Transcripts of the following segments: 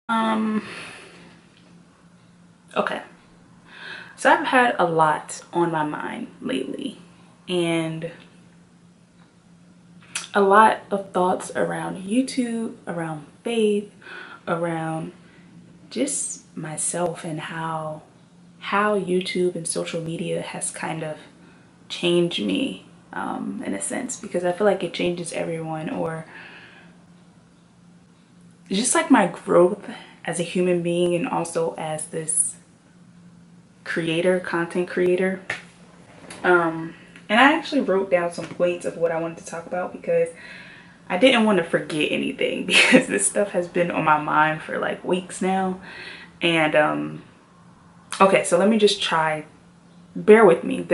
Um, okay. So I've had a lot on my mind lately, and a lot of thoughts around YouTube, around faith, around just myself and how YouTube and social media has kind of changed me in a sense, because I feel like it changes everyone, or just like my growth as a human being and also as this creator, content creator. And I actually wrote down some points of what I wanted to talk about because I didn't want to forget anything because this stuff has been on my mind for like weeks now. And okay, so let me just try. Bear with me.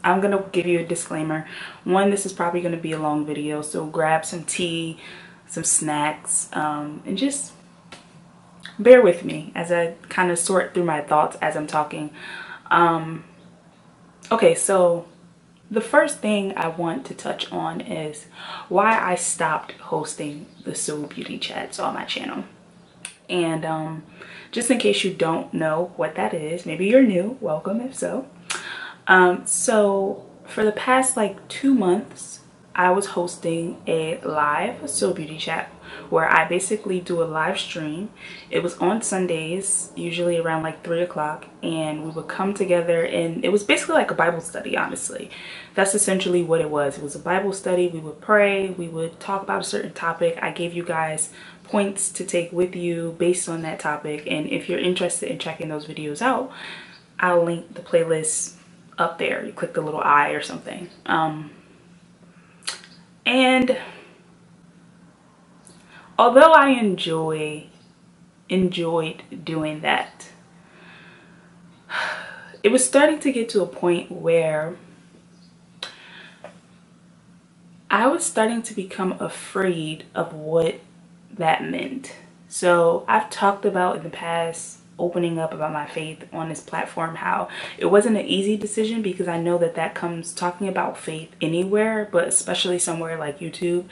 I'm going to give you a disclaimer. One, this is probably going to be a long video, so grab some tea, some snacks, and just bear with me as I kind of sort through my thoughts as I'm talking. Okay, so the first thing I want to touch on is why I stopped hosting the Soul Beauty chats on my channel. And just in case you don't know what that is, maybe you're new, welcome if so. So for the past like 2 months, I was hosting a live Soul Beauty chat where I basically do a live stream. It was on Sundays, usually around like 3 o'clock, and we would come together, and it was basically like a Bible study, honestly. That's essentially what it was. It was a Bible study. We would pray, we would talk about a certain topic. I gave you guys points to take with you based on that topic, and if you're interested in checking those videos out, I'll link the playlist up there. You click the little eye or something. And although I enjoyed doing that, it was starting to get to a point where I was starting to become afraid of what that meant. So I've talked about in the past, opening up about my faith on this platform, how it wasn't an easy decision, because I know that comes talking about faith anywhere, but especially somewhere like YouTube,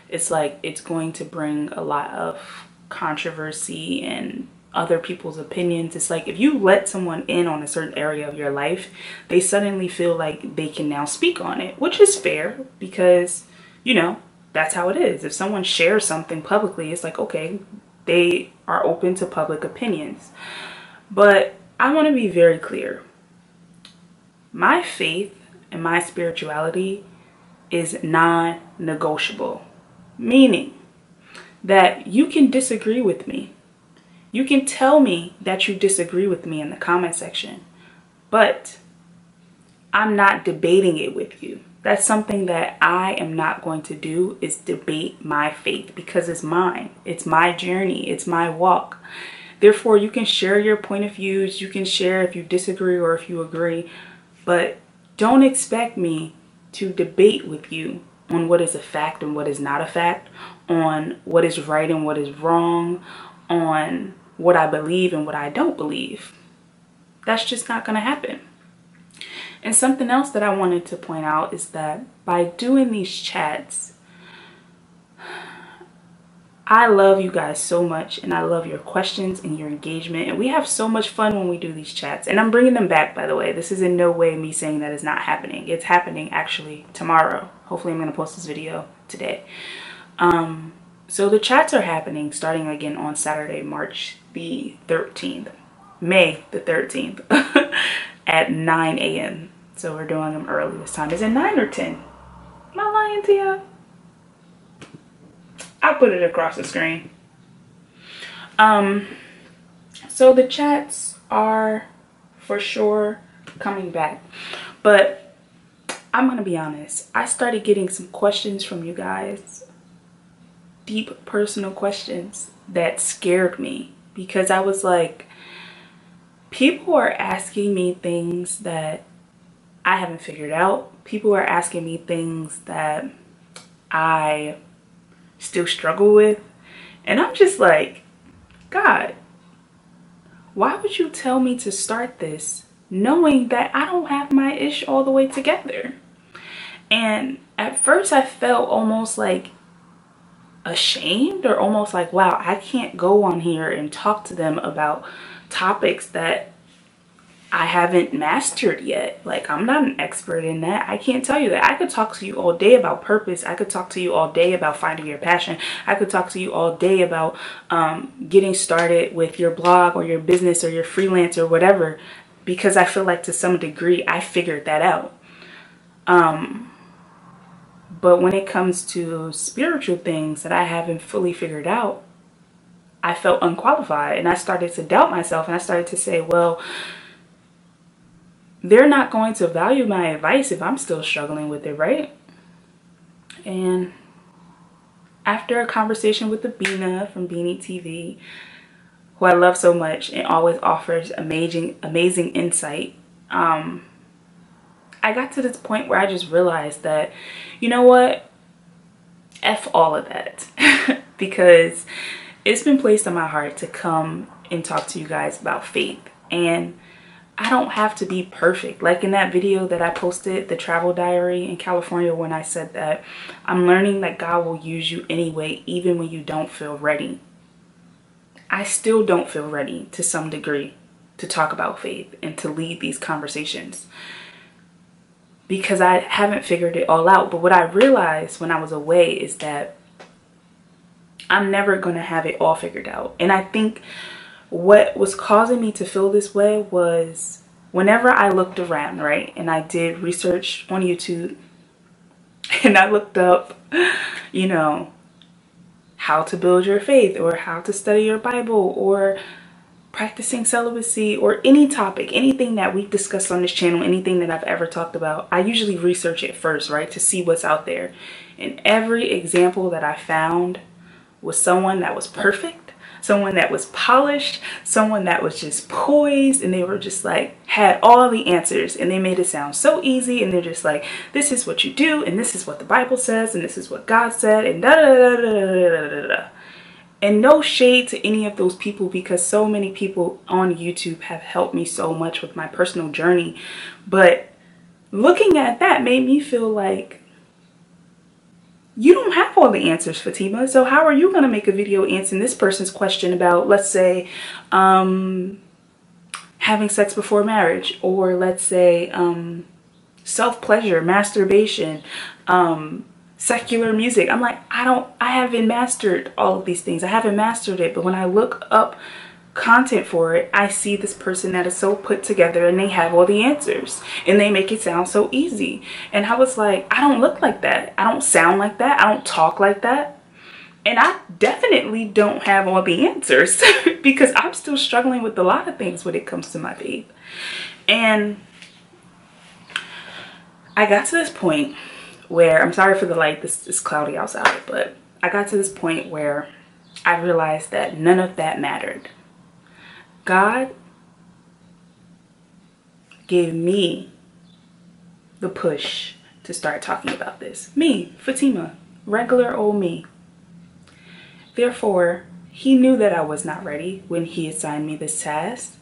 it's like it's going to bring a lot of controversy and other people's opinions. It's like if you let someone in on a certain area of your life, they suddenly feel like they can now speak on it, which is fair because, you know, that's how it is. If someone shares something publicly, it's like, okay, they are open to public opinions. But I want to be very clear. My faith and my spirituality is non-negotiable, meaning that you can disagree with me. You can tell me that you disagree with me in the comment section, but I'm not debating it with you. That's something that I am not going to do, is debate my faith, because it's mine. It's my journey. It's my walk. Therefore, you can share your point of views. You can share if you disagree or if you agree, but don't expect me to debate with you on what is a fact and what is not a fact, on what is right and what is wrong, on what I believe and what I don't believe. That's just not going to happen. And something else that I wanted to point out is that by doing these chats, I love you guys so much, and I love your questions and your engagement, and we have so much fun when we do these chats. And I'm bringing them back, by the way. This is in no way me saying that it's not happening. It's happening actually tomorrow. Hopefully I'm going to post this video today. So the chats are happening starting again on Saturday, March the 13th, May the 13th at 9 a.m. So we're doing them early this time. Is it 9 or 10? Am I lying to you? I'll put it across the screen. So the chats are for sure coming back. But I'm going to be honest. I started getting some questions from you guys. Deep personal questions that scared me. Because I was like, people are asking me things that I haven't figured out. People are asking me things that I still struggle with. And I'm just like, God, why would you tell me to start this knowing that I don't have my ish all the way together? And at first I felt almost like ashamed or almost like, wow, I can't go on here and talk to them about topics that I haven't mastered yet. Like, I'm not an expert in that. I can't tell you that. I could talk to you all day about purpose. I could talk to you all day about finding your passion. I could talk to you all day about getting started with your blog or your business or your freelance or whatever, because I feel like to some degree I figured that out. But when it comes to spiritual things that I haven't fully figured out, I felt unqualified, and I started to doubt myself, and I started to say, well, they're not going to value my advice if I'm still struggling with it, right? And after a conversation with the Bina from Beanie TV, who I love so much and always offers amazing insight, I got to this point where I just realized that, you know what? F all of that. Because it's been placed on my heart to come and talk to you guys about faith. And I don't have to be perfect. Like in that video that I posted, the travel diary in California, when I said that I'm learning that God will use you anyway, even when you don't feel ready. I still don't feel ready to some degree to talk about faith and to lead these conversations, because I haven't figured it all out. But what I realized when I was away is that I'm never going to have it all figured out. And I think what was causing me to feel this way was whenever I looked around, right, and I did research on YouTube, and I looked up, you know, how to build your faith, or how to study your Bible, or practicing celibacy, or any topic, anything that we've discussed on this channel, anything that I've ever talked about, I usually research it first, right, to see what's out there. And every example that I found was someone that was perfect, someone that was polished, someone that was just poised, and they were just like, had all the answers, and they made it sound so easy, and they're just like, this is what you do, and this is what the Bible says, and this is what God said, and da da da da da da da da. And no shade to any of those people, because so many people on YouTube have helped me so much with my personal journey. But looking at that made me feel like, you don't have all the answers, Fatima. So how are you going to make a video answering this person's question about, let's say, having sex before marriage, or let's say self-pleasure, masturbation, secular music? I'm like, I haven't mastered all of these things. I haven't mastered it. But when I look up content for it, I see this person that is so put together, and they have all the answers, and they make it sound so easy. And I was like, I don't look like that. I don't sound like that. I don't talk like that. And I definitely don't have all the answers because I'm still struggling with a lot of things when it comes to my faith. And I got to this point where, I'm sorry for the light, this is cloudy outside, but I got to this point where I realized that none of that mattered. God gave me the push to start talking about this. Me, Fatima, regular old me. Therefore, he knew that I was not ready when he assigned me this task.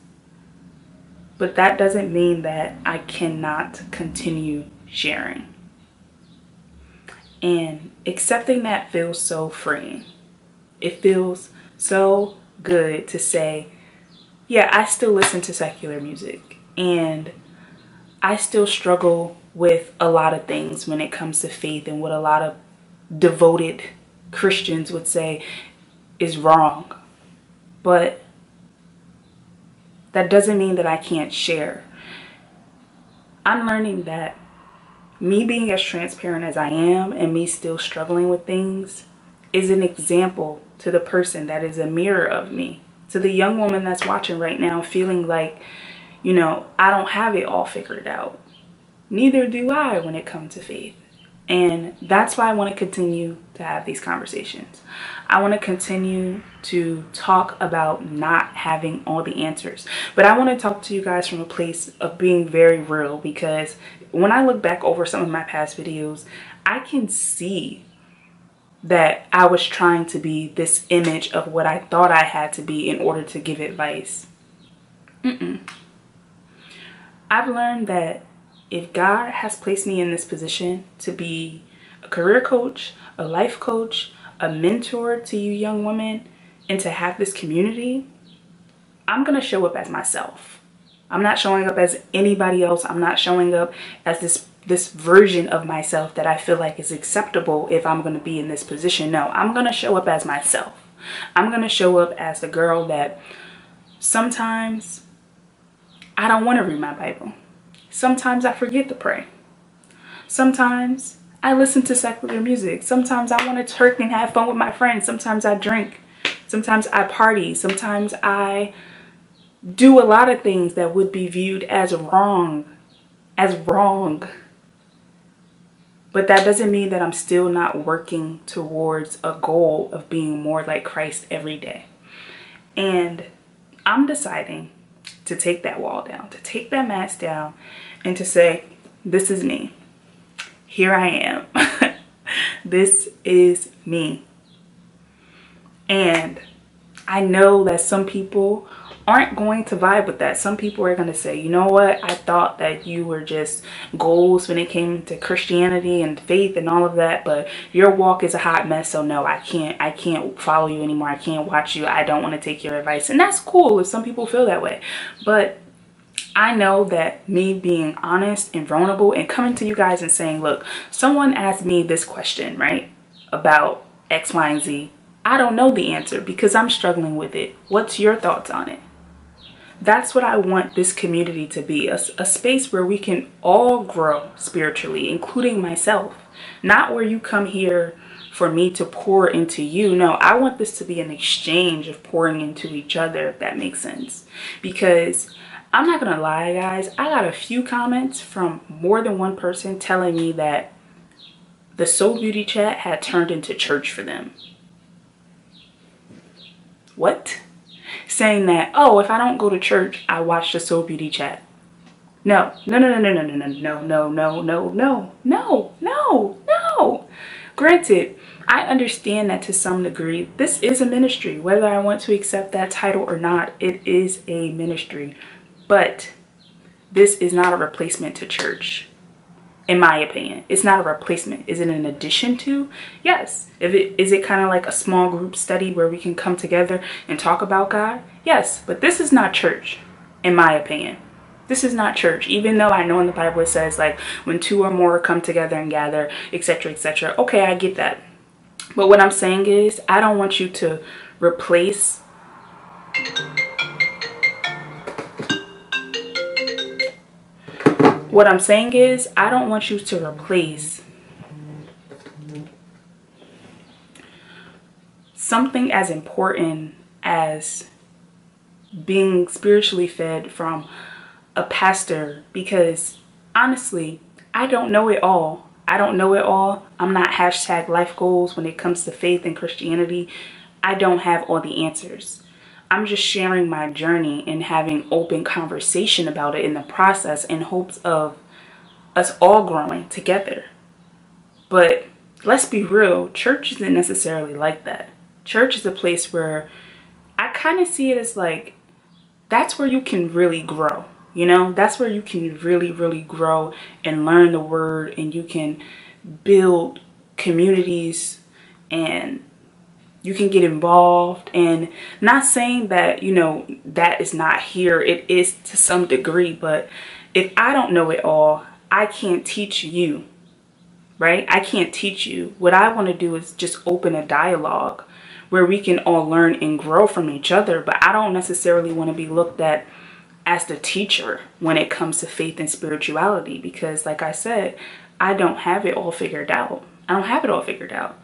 But that doesn't mean that I cannot continue sharing. And accepting that feels so freeing. It feels so good to say, yeah, I still listen to secular music, and I still struggle with a lot of things when it comes to faith, and what a lot of devoted Christians would say is wrong. But that doesn't mean that I can't share. I'm learning that me being as transparent as I am, and me still struggling with things, is an example to the person that is a mirror of me. To the young woman that's watching right now, feeling like, you know, I don't have it all figured out. Neither do I when it comes to faith. And that's why I want to continue to have these conversations. I want to continue to talk about not having all the answers. But I want to talk to you guys from a place of being very real, because when I look back over some of my past videos, I can see that I was trying to be this image of what I thought I had to be in order to give advice. I've learned that if God has placed me in this position to be a career coach, a life coach, a mentor to you young women and to have this community, I'm going to show up as myself. I'm not showing up as anybody else. I'm not showing up as this version of myself that I feel like is acceptable if I'm going to be in this position. No, I'm going to show up as myself. I'm going to show up as the girl that sometimes I don't want to read my Bible. Sometimes I forget to pray. Sometimes I listen to secular music. Sometimes I want to twerk and have fun with my friends. Sometimes I drink. Sometimes I party. Sometimes I do a lot of things that would be viewed as wrong. But that doesn't mean that I'm still not working towards a goal of being more like Christ every day. And I'm deciding to take that wall down, to take that mask down, and to say, this is me. Here I am. This is me. And I know that some people aren't going to vibe with that. Some people are going to say, you know what? I thought that you were just goals when it came to Christianity and faith and all of that, but your walk is a hot mess. So no, I can't follow you anymore. I can't watch you. I don't want to take your advice. And that's cool if some people feel that way. But I know that me being honest and vulnerable and coming to you guys and saying, look, someone asked me this question, right? About X, Y, and Z. I don't know the answer because I'm struggling with it. What's your thoughts on it? That's what I want this community to be, a space where we can all grow spiritually, including myself. Not where you come here for me to pour into you. No, I want this to be an exchange of pouring into each other, if that makes sense. Because I'm not going to lie, guys, I got a few comments from more than one person telling me that the Soul Beauty chat had turned into church for them. What? Saying that, oh, if I don't go to church, I watch the Soul Beauty chat. No. Granted, I understand that to some degree. This is a ministry. Whether I want to accept that title or not, it is a ministry. But this is not a replacement to church. In my opinion, it's not a replacement. Is it an addition to? Yes. Is it kind of like a small group study where we can come together and talk about God? Yes. But this is not church, in my opinion. This is not church. Even though I know in the Bible it says like when two or more come together and gather, etc., etc. Okay, I get that. But what I'm saying is I don't want you to replace What I'm saying is, I don't want you to replace something as important as being spiritually fed from a pastor, because honestly, I don't know it all. I don't know it all. I'm not hashtag life goals when it comes to faith and Christianity. I don't have all the answers. I'm just sharing my journey and having open conversation about it in the process in hopes of us all growing together. But let's be real, church isn't necessarily like that. Church is a place where I kind of see it as like, that's where you can really grow. You know, that's where you can really, really grow and learn the word, and you can build communities and you can get involved. And not saying that, you know, that is not here. It is to some degree. But if I don't know it all, I can't teach you, right? I can't teach you. What I want to do is just open a dialogue where we can all learn and grow from each other. But I don't necessarily want to be looked at as the teacher when it comes to faith and spirituality. Because like I said, I don't have it all figured out. I don't have it all figured out.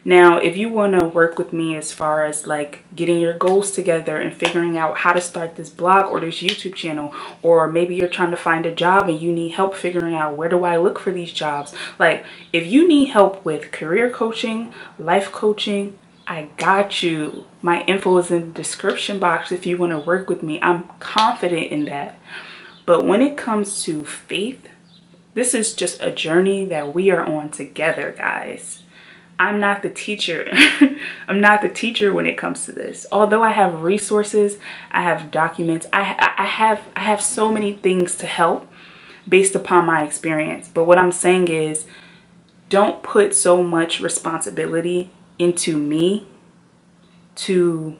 Now, if you want to work with me as far as like getting your goals together and figuring out how to start this blog or this YouTube channel, or maybe you're trying to find a job and you need help figuring out where do I look for these jobs. Like if you need help with career coaching, life coaching, I got you. My info is in the description box if you want to work with me. I'm confident in that. But when it comes to faith, this is just a journey that we are on together, guys. I'm not the teacher. I'm not the teacher when it comes to this. Although I have resources, I have documents, I have so many things to help based upon my experience. But what I'm saying is, don't put so much responsibility into me to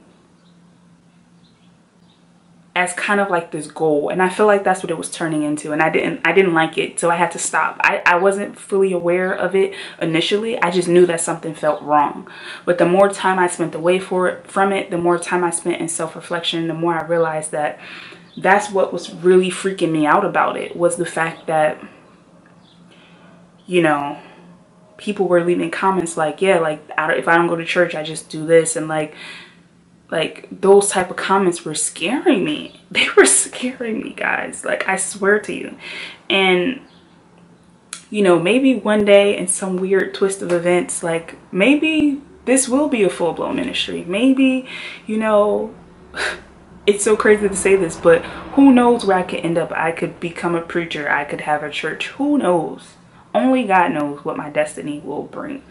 as kind of like this goal, and I feel like that's what it was turning into, and I didn't like it, so I had to stop. I wasn't fully aware of it initially. I just knew that something felt wrong, but the more time I spent away from it, the more time I spent in self-reflection, the more I realized that that's what was really freaking me out about it, was the fact that, you know, people were leaving comments like, yeah, like, if I don't go to church, I just do this, and like those type of comments were scaring me. They were scaring me, guys. Like, I swear to you. And, you know, maybe one day in some weird twist of events, like, maybe this will be a full-blown ministry. Maybe, you know, it's so crazy to say this, but who knows where I could end up. I could become a preacher. I could have a church. Who knows? Only God knows what my destiny will bring.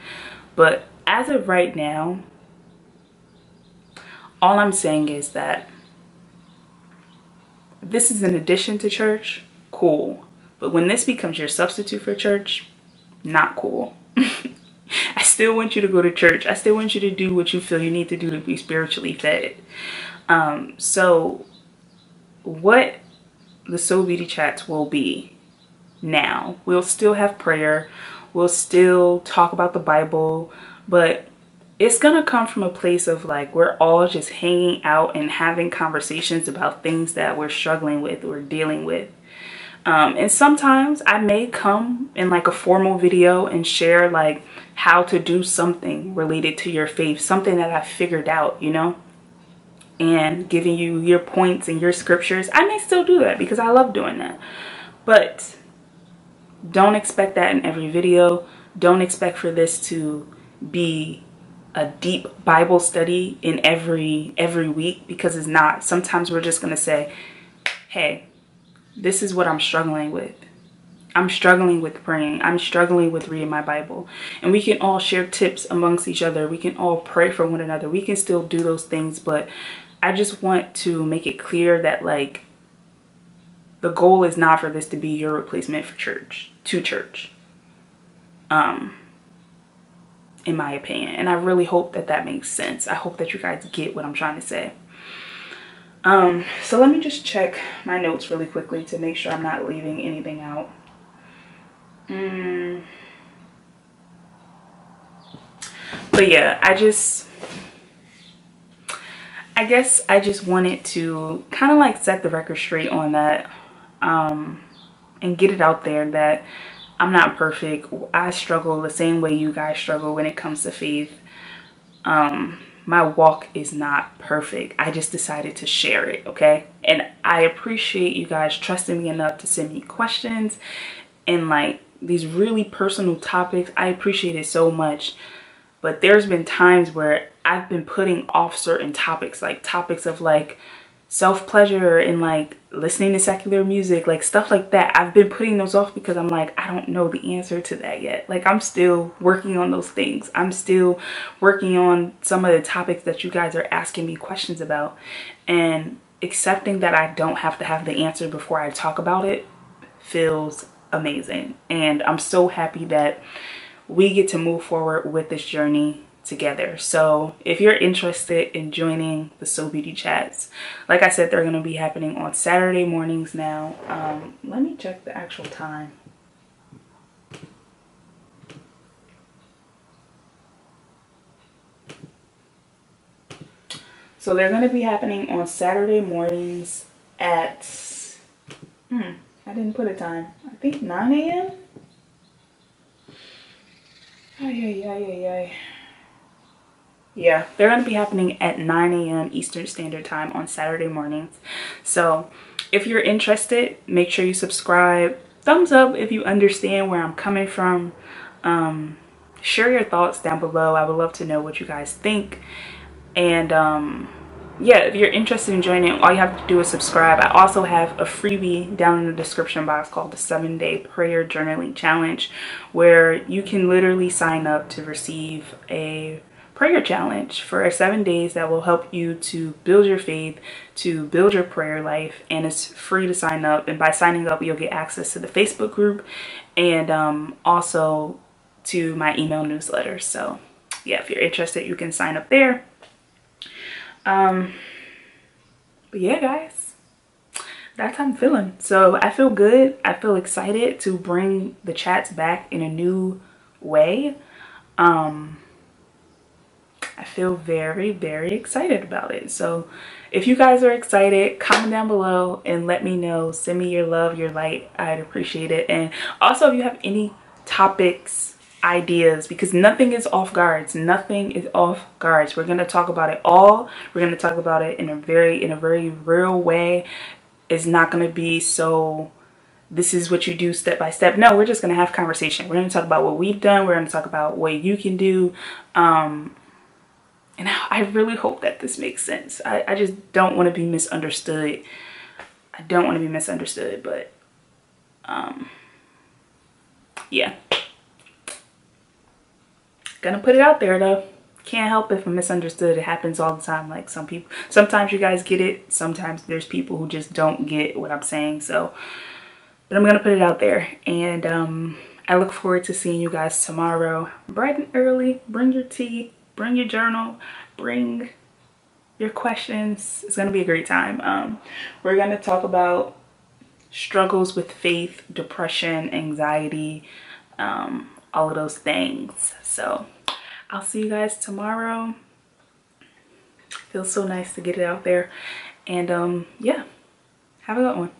But as of right now, all I'm saying is that this is an addition to church, cool. But when this becomes your substitute for church, not cool. I still want you to go to church. I still want you to do what you feel you need to do to be spiritually fed. So what the SIVB chats will be now, we'll still have prayer. We'll still talk about the Bible, but it's gonna come from a place of like, we're all just hanging out and having conversations about things that we're struggling with or dealing with. And sometimes I may come in like a formal video and share like how to do something related to your faith, something that I figured out, you know, and giving you your points and your scriptures. I may still do that because I love doing that, but don't expect that in every video. Don't expect for this to be a deep Bible study in every week, because it's not. Sometimes we're just going to say, hey, this is what I'm struggling with. I'm struggling with praying. I'm struggling with reading my Bible. And we can all share tips amongst each other. We can all pray for one another. We can still do those things, but I just want to make it clear that like the goal is not for this to be your replacement for church, to church. In my opinion. And I really hope that that makes sense. I hope that you guys get what I'm trying to say. So let me just check my notes really quickly to make sure I'm not leaving anything out. But yeah, I guess I just wanted to kind of like set the record straight on that, and get it out there that I'm not perfect. I struggle the same way you guys struggle when it comes to faith. My walk is not perfect. I just decided to share it, okay? And I appreciate you guys trusting me enough to send me questions and like these really personal topics. I appreciate it so much. But there's been times where I've been putting off certain topics, like topics of like self-pleasure and like listening to secular music, like stuff like that. I've been putting those off because I'm like, I don't know the answer to that yet. Like, I'm still working on those things. I'm still working on some of the topics that you guys are asking me questions about, and accepting that I don't have to have the answer before I talk about it feels amazing. And I'm so happy that we get to move forward with this journey together. So if you're interested in joining the SIVB chats, like I said, they're going to be happening on Saturday mornings now. Let me check the actual time. So they're going to be happening on Saturday mornings at I didn't put a time. I think 9 a.m. Yeah, they're going to be happening at 9 a.m. Eastern Standard Time on Saturday mornings. So if you're interested, make sure you subscribe. Thumbs up if you understand where I'm coming from. Share your thoughts down below. I would love to know what you guys think. And yeah, if you're interested in joining, all you have to do is subscribe. I also have a freebie down in the description box called the 7-Day Prayer Journaling Challenge, where you can literally sign up to receive a prayer challenge for 7 days that will help you to build your faith, to build your prayer life, and it's free to sign up. And by signing up, you'll get access to the Facebook group and also to my email newsletter. So yeah, if you're interested, you can sign up there. But yeah, guys, that's how I'm feeling. So I feel good. I feel excited to bring the chats back in a new way. I feel very, very excited about it. So if you guys are excited, comment down below and let me know. Send me your love, your light. I'd appreciate it. And also, if you have any topics, ideas, because nothing is off guards. Nothing is off guards. We're going to talk about it all. We're going to talk about it in a very real way. It's not going to be so, this is what you do step by step. No, we're just going to have conversation. We're going to talk about what we've done. We're going to talk about what you can do. And I really hope that this makes sense. I just don't want to be misunderstood. I don't want to be misunderstood, but yeah. Gonna put it out there though. Can't help if I'm misunderstood. It happens all the time. Like some people, sometimes you guys get it. Sometimes there's people who just don't get what I'm saying. So, but I'm gonna put it out there. And I look forward to seeing you guys tomorrow. Bright and early. Bring your tea. Bring your journal. Bring your questions. It's gonna be a great time. We're gonna talk about struggles with faith, depression, anxiety, all of those things. So I'll see you guys tomorrow. Feels so nice to get it out there. And yeah, have a good one.